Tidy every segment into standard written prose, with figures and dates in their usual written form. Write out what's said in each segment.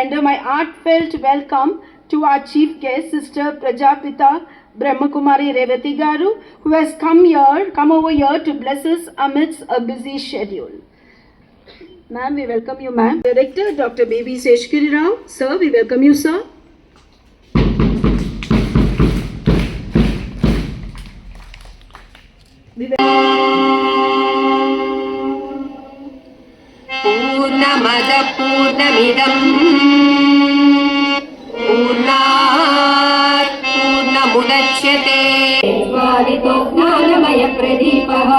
render my heartfelt welcome to our chief guest, Sister Prajapita Brahmakumari Revati Garu, who has come over here to bless us amidst a busy schedule. Ma'am, we welcome you, ma'am. Director, Dr. B.V. Seshgiri Rao. Sir, we welcome you, sir. పూర్ణమద పూర్ణమిదం పూర్ణాత్ పూర్ణముదచ్యతే స్వాదితో జ్ఞానమయ ప్రదీపః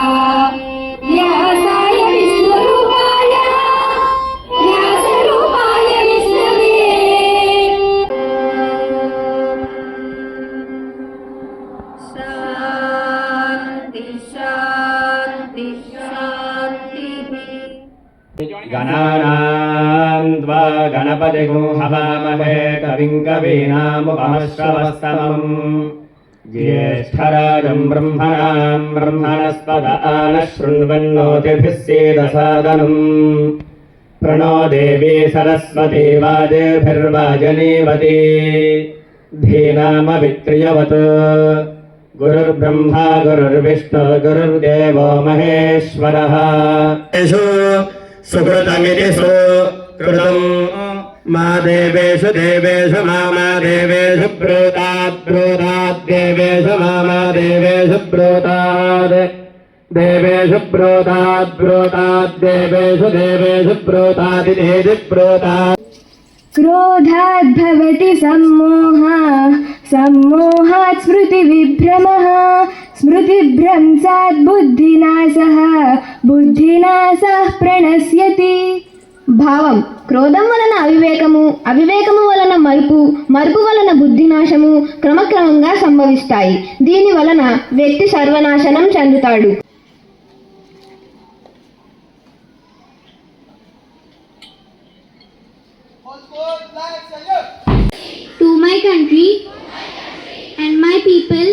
వ్యాసాయ విష్ణురూపాయ వ్యాసరూపాయ విష్ణవే శాంతి శాంతి శాంతి. గణానాం త్వా గణపతిగం హవామహే కవిం కవీనాముపమశ్రవస్తమం జ్యేష్ఠరాజం బ్రహ్మణాం బ్రహ్మణస్పద ఆనః శృణ్వన్నోతిభిः సేదసాదనం ప్రణో దేవీ సరస్వతీ వాజేభిర్వాజనేవతి ధీనామవిత్రియవత్ గురుర్బ్రహ్మా గురుర్విష్ణు గురుర్దేవో మహేశ్వరः సుకృతమితి సుకృతం మా దేవేషు దేవేషు మా దేవేషు బ్రూతాద్ బ్రూతాద్ దేవేషు మా దేవేషు బ్రూతాద్ దేవేషు బ్రూతాద్ బ్రూతాద్ దేవేషు దేవేషు బ్రూతాదిదేది బ్రూతాద్. క్రోధాద్ భవతి సమ్మోహః సమ్మోహాత్ స్మృతివిభ్రమః స్మృతిభ్రంశాత్ బుద్ధినాశః బుద్ధినాశః ప్రణశ్యతి. భావం: క్రోధం వలన అవివేకము, అవివేకము వలన మరుపు, మరుపు వలన బుద్ధినాశము క్రమక్రమంగా సంభవిస్తాయి. దీని వలన వ్యక్తి సర్వనాశనం చెందుతాడు. To my country and my people,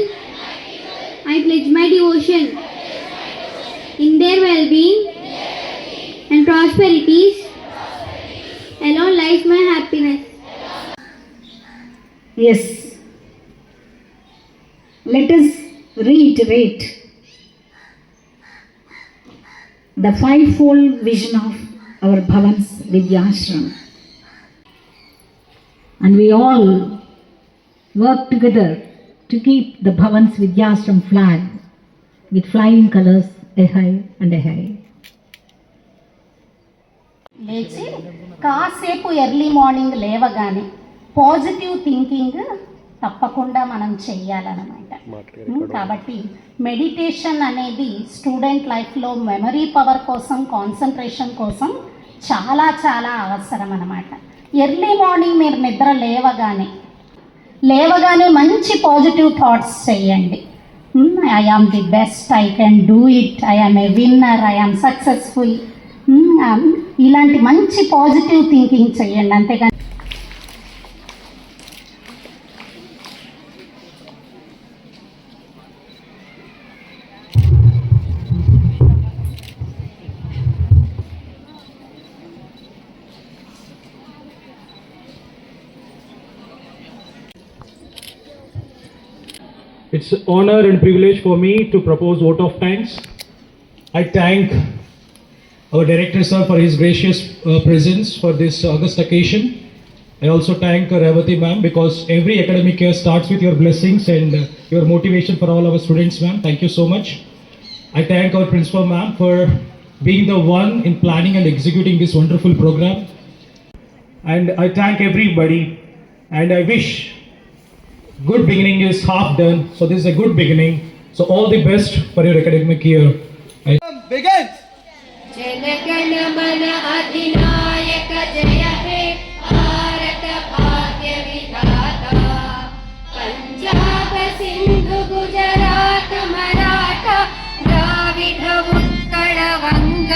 I pledge my devotion. In their well-being and prosperities alone lies my happiness. Yes. Let us reiterate the fivefold vision of our Bhavans Vidyashram. And we all work together to keep the Bhavans Vidyashram flag with flying colors ahead and ahead. లేచి కాసేపు early morning లేవగానే positive thinking తప్పకుండా మనం చెయ్యాలన్నమాట. కాబట్టి meditation అనేది student లైఫ్లో memory power కోసం, concentration కోసం చాలా చాలా అవసరం అన్నమాట. ఎర్లీ మార్నింగ్ మీరు నిద్ర లేవగానే మంచి పాజిటివ్ థాట్స్ చెయ్యండి. I am the best, I can do it, I am a winner, I am successful, ఇలాంటి మంచి పాజిటివ్ థింకింగ్ చెయ్యండి. అంతేగాని It's an honor and privilege for me to propose vote of thanks. I thank our director sir for his gracious presence for this august occasion. I also thank Revati ma'am because every academic year starts with your blessings and your motivation for all our students, ma'am. Thank you so much. I thank our principal ma'am for being the one in planning and executing this wonderful program. And I thank everybody and I wish good beginning is half done, so this is a good beginning. So all the best for your academic year. Begins. జనగణ మన అధినాయక జయ హే భారత భాగ్య విధాత పంజాబ్ సింధు గుజరాత్ మరాఠా ద్రావిడ ఉత్కళ వంగ